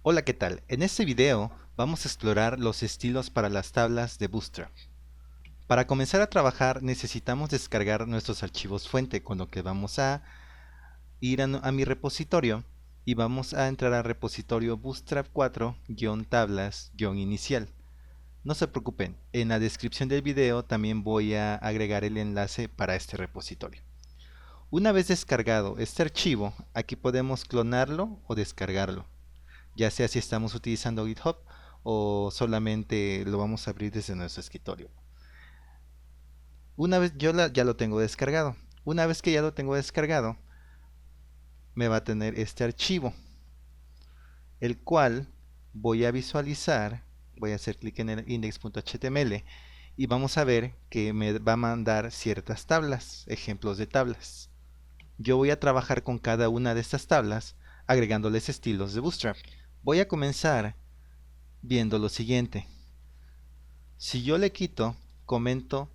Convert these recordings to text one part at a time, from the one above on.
Hola, ¿qué tal? En este video vamos a explorar los estilos para las tablas de Bootstrap. Para comenzar a trabajar necesitamos descargar nuestros archivos fuente, con lo que vamos a ir a mi repositorio y vamos a entrar al repositorio Bootstrap 4-tablas-inicial. No se preocupen, en la descripción del video también voy a agregar el enlace para este repositorio. Una vez descargado este archivo, aquí podemos clonarlo o descargarlo, ya sea si estamos utilizando GitHub o solamente lo vamos a abrir desde nuestro escritorio. Una vez ya lo tengo descargado. Una vez que ya lo tengo descargado, me va a tener este archivo, el cual voy a visualizar. Voy a hacer clic en el index.html y vamos a ver que me va a mandar ciertas tablas, ejemplos de tablas. Yo voy a trabajar con cada una de estas tablas agregándoles estilos de Bootstrap. Voy a comenzar viendo lo siguiente. Si yo le quito, comento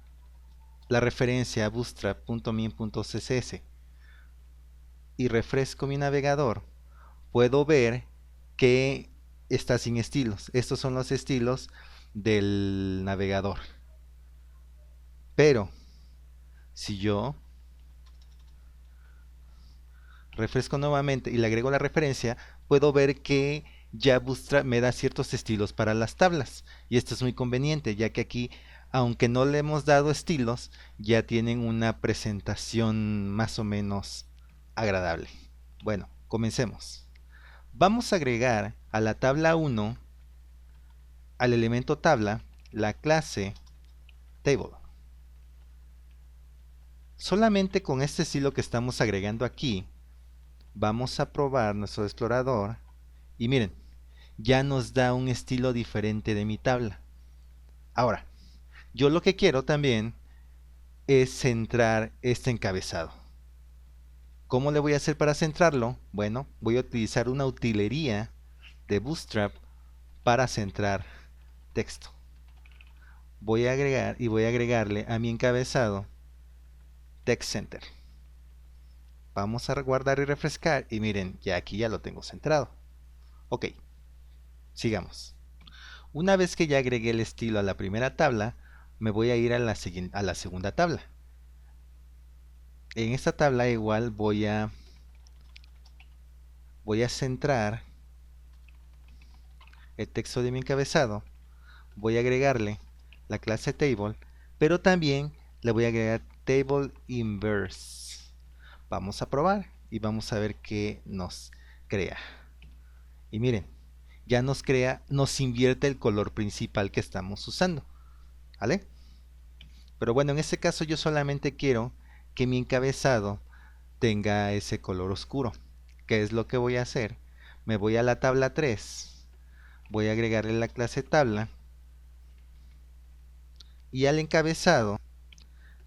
la referencia a bootstrap.min.css y refresco mi navegador, puedo ver que está sin estilos. Estos son los estilos del navegador. Pero si yo refresco nuevamente y le agrego la referencia, puedo ver que ya Bootstrap me da ciertos estilos para las tablas. Y esto es muy conveniente, ya que aquí, aunque no le hemos dado estilos, ya tienen una presentación más o menos agradable. Bueno, comencemos. Vamos a agregar a la tabla 1, al elemento tabla, la clase table. Solamente con este estilo que estamos agregando aquí, vamos a probar nuestro explorador y miren, ya nos da un estilo diferente de mi tabla. Ahora, yo lo que quiero también es centrar este encabezado. ¿Cómo le voy a hacer para centrarlo? Bueno, voy a utilizar una utilería de Bootstrap para centrar texto. Voy a agregarle a mi encabezado Text Center. Vamos a guardar y refrescar y miren, ya aquí ya lo tengo centrado. Ok, sigamos. Una vez que ya agregué el estilo a la primera tabla, me voy a ir a la segunda tabla. En esta tabla igual voy a centrar el texto de mi encabezado. Voy a agregarle la clase table, pero también le voy a agregar table inverse. Vamos a probar y vamos a ver qué nos crea. Y miren, ya nos invierte el color principal que estamos usando, ¿vale? Pero bueno, en este caso yo solamente quiero que mi encabezado tenga ese color oscuro. ¿Qué es lo que voy a hacer? Me voy a la tabla 3, voy a agregarle la clase tabla y al encabezado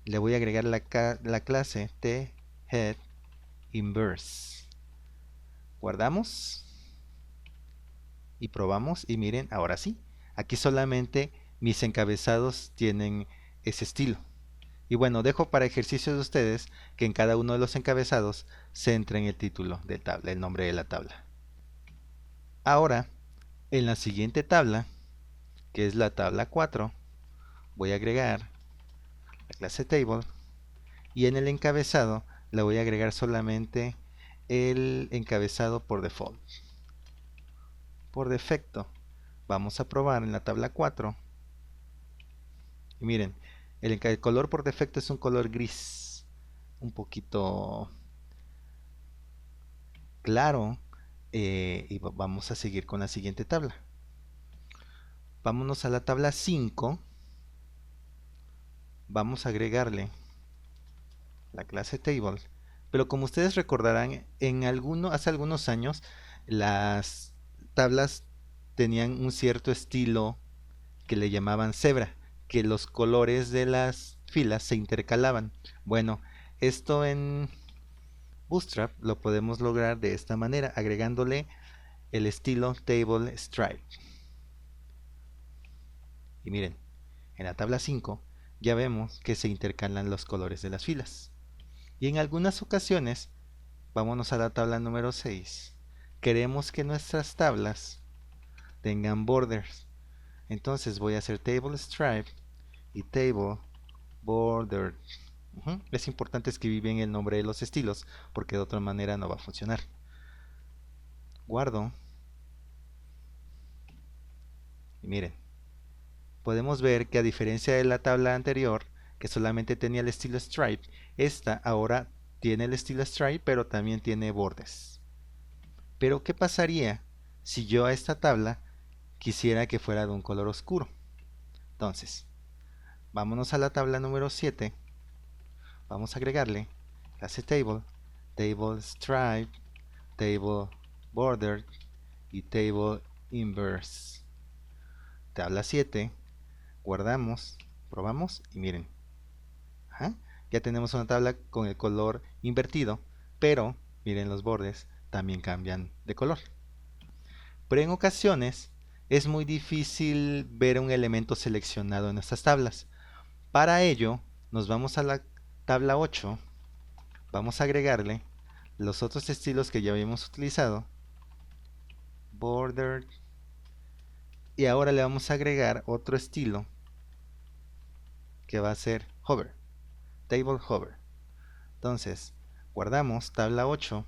le voy a agregar la clase tHeadInverse. Guardamos y probamos y miren, ahora sí, aquí solamente mis encabezados tienen ese estilo. Y bueno, dejo para ejercicio de ustedes que en cada uno de los encabezados centren el título de tabla, el nombre de la tabla. Ahora, en la siguiente tabla, que es la tabla 4, voy a agregar la clase table y en el encabezado le voy a agregar solamente el encabezado por default. Por defecto, vamos a probar en la tabla 4 y miren, el color por defecto es un color gris, un poquito claro. Y vamos a seguir con la siguiente tabla. Vámonos a la tabla 5. Vamos a agregarle la clase table. Pero como ustedes recordarán, hace algunos años las tablas tenían un cierto estilo que le llamaban cebra, que los colores de las filas se intercalaban. Bueno, esto en Bootstrap lo podemos lograr de esta manera, agregándole el estilo Table Stripe. Y miren, en la tabla 5 ya vemos que se intercalan los colores de las filas. Y en algunas ocasiones, vámonos a la tabla número 6, queremos que nuestras tablas tengan borders. Entonces voy a hacer table stripe y table border. Es importante escribir bien el nombre de los estilos porque de otra manera no va a funcionar. Guardo. Y miren, podemos ver que a diferencia de la tabla anterior, que solamente tenía el estilo stripe, esta ahora tiene el estilo stripe, pero también tiene bordes. Pero ¿qué pasaría si yo a esta tabla quisiera que fuera de un color oscuro? Entonces, vámonos a la tabla número 7. Vamos a agregarle clase table, table stripe, table border y table inverse. Tabla 7, guardamos, probamos y miren, ya tenemos una tabla con el color invertido, pero miren los bordes también cambian de color. Pero en ocasiones es muy difícil ver un elemento seleccionado en nuestras tablas. Para ello nos vamos a la tabla 8, vamos a agregarle los otros estilos que ya habíamos utilizado, border, y ahora le vamos a agregar otro estilo que va a ser hover, table hover. Entonces guardamos tabla 8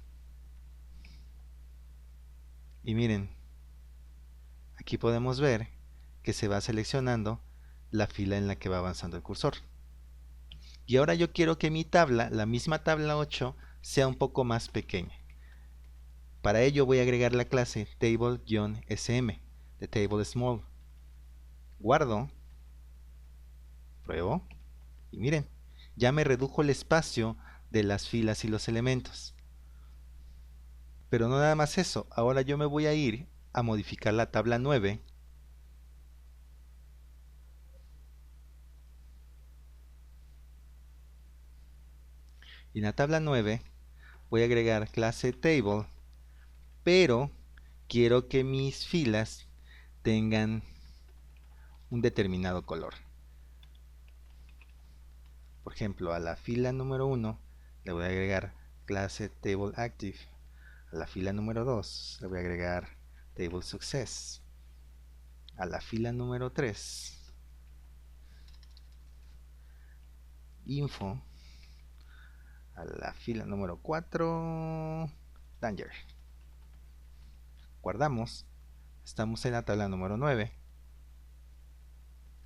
y miren, aquí podemos ver que se va seleccionando la fila en la que va avanzando el cursor. Y ahora yo quiero que mi tabla, la misma tabla 8, sea un poco más pequeña. Para ello voy a agregar la clase table-sm de table small. Guardo, pruebo y miren, ya me redujo el espacio de las filas y los elementos. Pero no nada más eso, ahora yo me voy a ir a modificar la tabla 9. Y en la tabla 9 voy a agregar clase table, pero quiero que mis filas tengan un determinado color. Por ejemplo, a la fila número 1 le voy a agregar clase table active. A la fila número 2 le voy a agregar table success. A la fila número 3 info. A la fila número 4 danger. Guardamos. Estamos en la tabla número 9.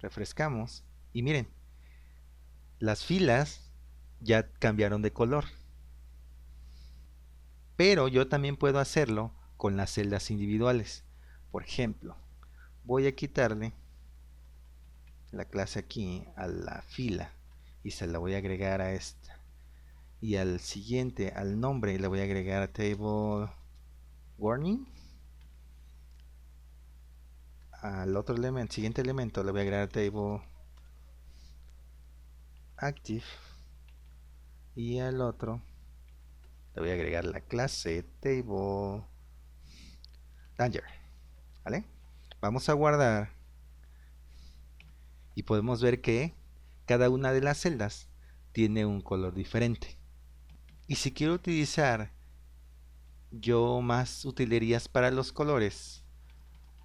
Refrescamos y miren, las filas ya cambiaron de color. Pero yo también puedo hacerlo con las celdas individuales. Por ejemplo, voy a quitarle la clase aquí a la fila y se la voy a agregar a esta. Y al siguiente, al nombre, le voy a agregar table warning. Al otro elemento, siguiente elemento, le voy a agregar table active. Y al otro le voy a agregar la clase table danger. ¿Vale? Vamos a guardar y podemos ver que cada una de las celdas tiene un color diferente. Y si quiero utilizar yo más utilerías para los colores,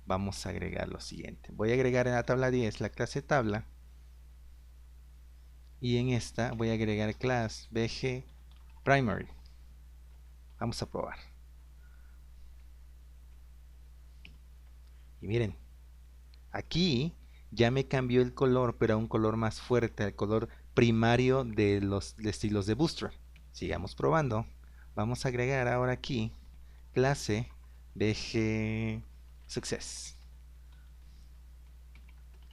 vamos a agregar lo siguiente. Voy a agregar en la tabla 10 la clase tabla y en esta voy a agregar class bg primary. Vamos a probar. Y miren, aquí ya me cambió el color, pero a un color más fuerte, al color primario de los estilos de Bootstrap. Sigamos probando. Vamos a agregar ahora aquí clase bg success,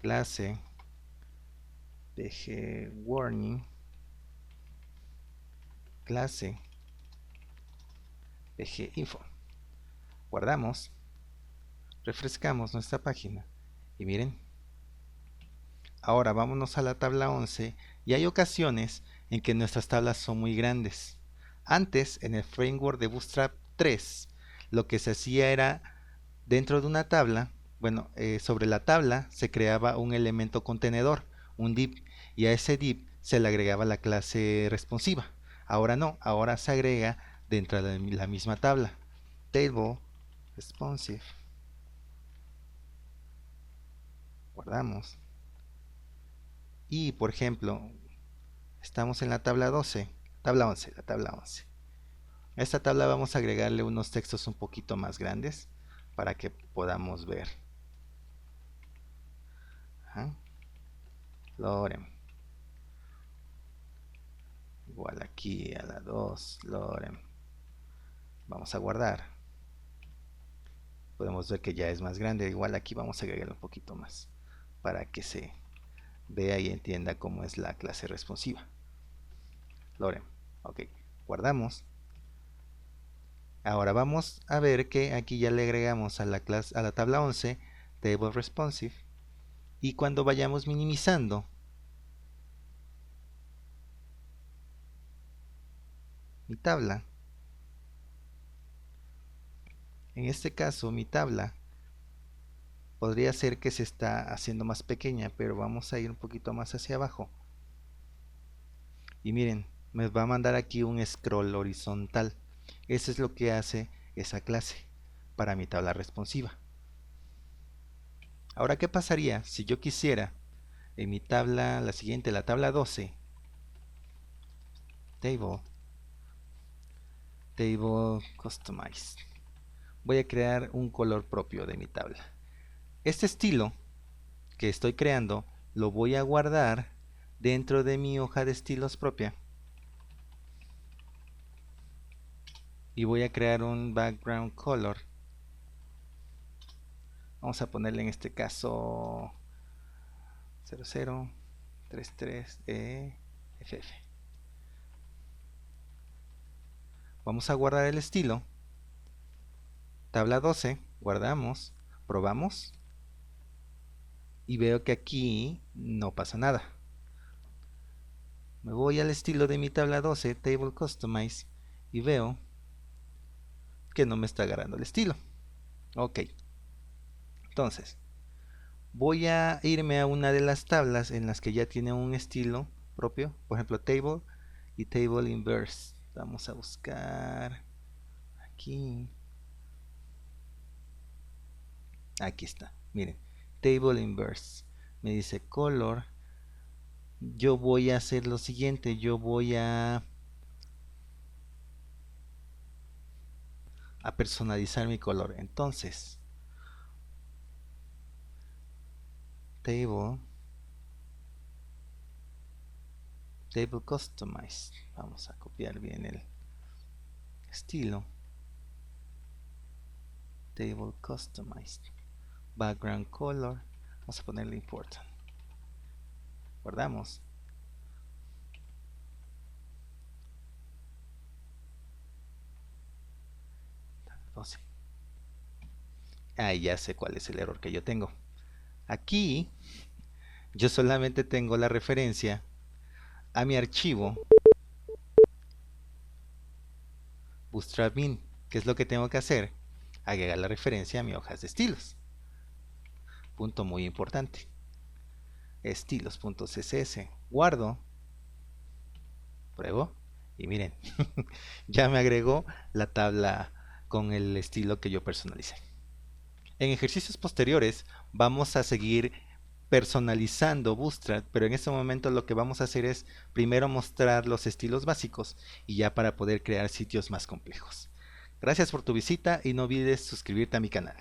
clase bg warning, clase bg info. Guardamos, refrescamos nuestra página y miren, ahora vámonos a la tabla 11 y hay ocasiones en que nuestras tablas son muy grandes. Antes, en el framework de Bootstrap 3, lo que se hacía era, dentro de una tabla, sobre la tabla se creaba un elemento contenedor, un div, y a ese div se le agregaba la clase responsiva. Ahora no, ahora se agrega dentro de la misma tabla, table responsive, Guardamos. Y por ejemplo, estamos en la tabla 12, tabla 11, la tabla 11. A esta tabla vamos a agregarle unos textos un poquito más grandes para que podamos ver. Ajá. Lorem. Igual aquí a la 2, Lorem. Vamos a guardar. Podemos ver que ya es más grande. Igual aquí vamos a agregarle un poquito más para que se vea y entienda cómo es la clase responsiva. Lorem. Ok, guardamos. Ahora vamos a ver que aquí ya le agregamos a la clase, a la tabla 11, table responsive, y cuando vayamos minimizando mi tabla, en este caso mi tabla podría ser que se está haciendo más pequeña, pero vamos a ir un poquito más hacia abajo. Y miren, me va a mandar aquí un scroll horizontal. Eso es lo que hace esa clase para mi tabla responsiva. Ahora, ¿qué pasaría si yo quisiera en mi tabla, la siguiente, la tabla 12, table customize? Voy a crear un color propio de mi tabla. Este estilo que estoy creando lo voy a guardar dentro de mi hoja de estilos propia y voy a crear un background color. Vamos a ponerle en este caso 0033 FF. Vamos a guardar el estilo. Tabla 12, guardamos, probamos y veo que aquí no pasa nada. Me voy al estilo de mi tabla 12, Table Customize, y veo que no me está agarrando el estilo. Ok, entonces voy a irme a una de las tablas en las que ya tiene un estilo propio, por ejemplo Table y Table Inverse. Vamos a buscar aquí. Aquí está, miren, Table Inverse. Me dice Color. Yo voy a hacer lo siguiente, yo voy a personalizar mi color. Entonces, Table Customize. Vamos a copiar bien el estilo. Table Customize. Background Color. Vamos a ponerle Important. Guardamos. Ahí ya sé cuál es el error que yo tengo. Aquí yo solamente tengo la referencia a mi archivo Bootstrap Min. ¿Qué es lo que tengo que hacer? Agregar la referencia a mi hojas de estilos. Punto muy importante. Estilos.css. Guardo. Pruebo. Y miren, ya me agregó la tabla con el estilo que yo personalicé. En ejercicios posteriores vamos a seguir personalizando Bootstrap, pero en este momento lo que vamos a hacer es primero mostrar los estilos básicos y ya para poder crear sitios más complejos. Gracias por tu visita y no olvides suscribirte a mi canal.